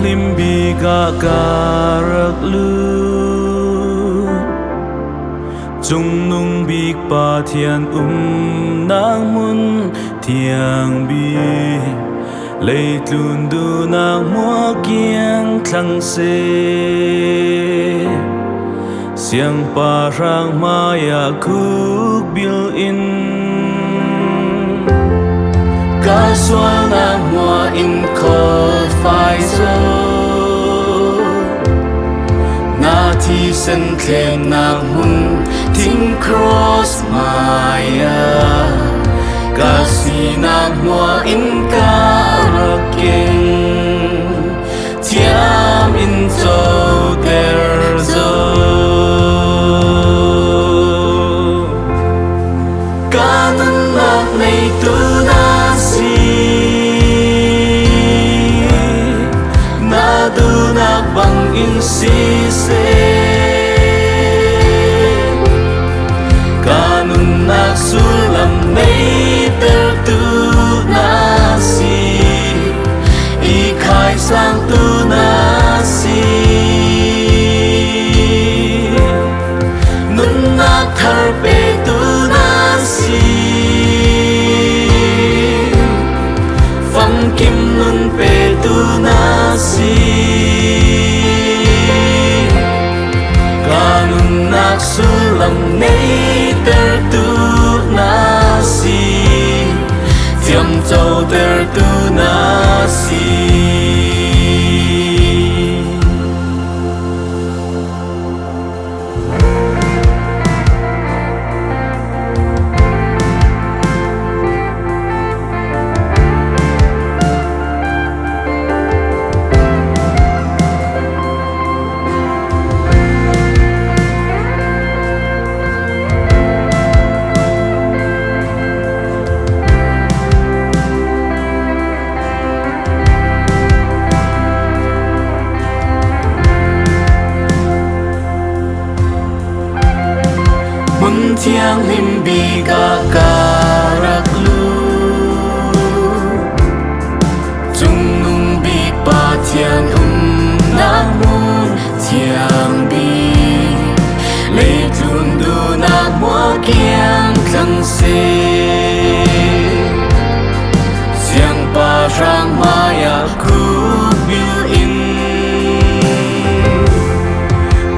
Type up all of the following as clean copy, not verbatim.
limbi ga karak lu chung nung bik pa thian nang mun thiang bi lei tlun du nang mua kiang thlang se siang pa rang maya khuk bil in ca sual nang mua in khol phai zo na thi sen thlem nang hun thing cross maya ca si nang mua in ca raking thiam in zo der zo kanan nak nei tu na si na du nak bang in si se kanun nak sulam nei ter tu na si I khai sang tu na si nun nak thar pe tu na si pham kim nun pe tu na si kanun nak sulam nei ter tu na si thiam châu ter tu na si mun thiang limbi ga karak lu chung nung bi pa thian nang mun thiang bi lei tlun du na mua kiang thlang se siang pa rang maya khu bil in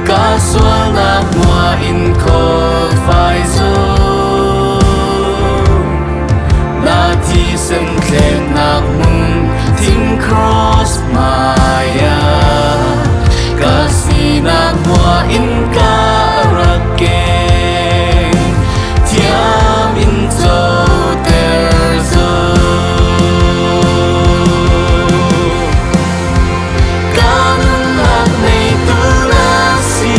ca sual na mua in khol phai zo na thi sen thlem nak mun thing cross maya ca si nak mua in ca raking thiam in zo ter zo kanun nak nei tu na si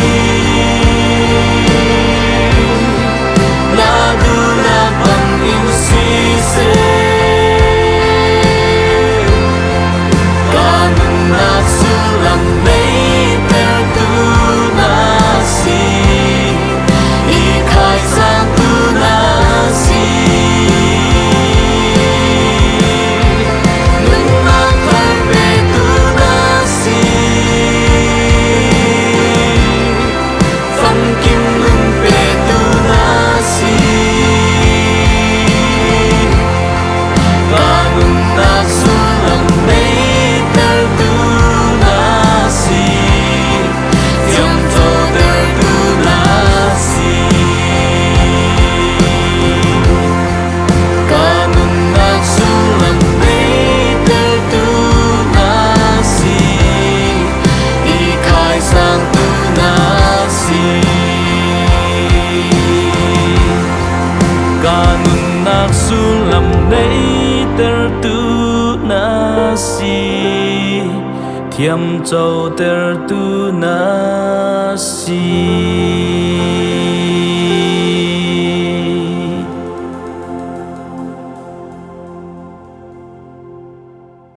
na du na bang in si se kanun nak sulam nei ter tu na si I khai sang tu na si nun nak thar pe tu na si pham kim nun pe tu na si kanun nak sulam nei ter tu na si thiam châu ter tu na si kanun nak sulam nei ter tu na si I khai sang tu na si kanun nak sulam nei ter tu na si thiam châu ter tu na si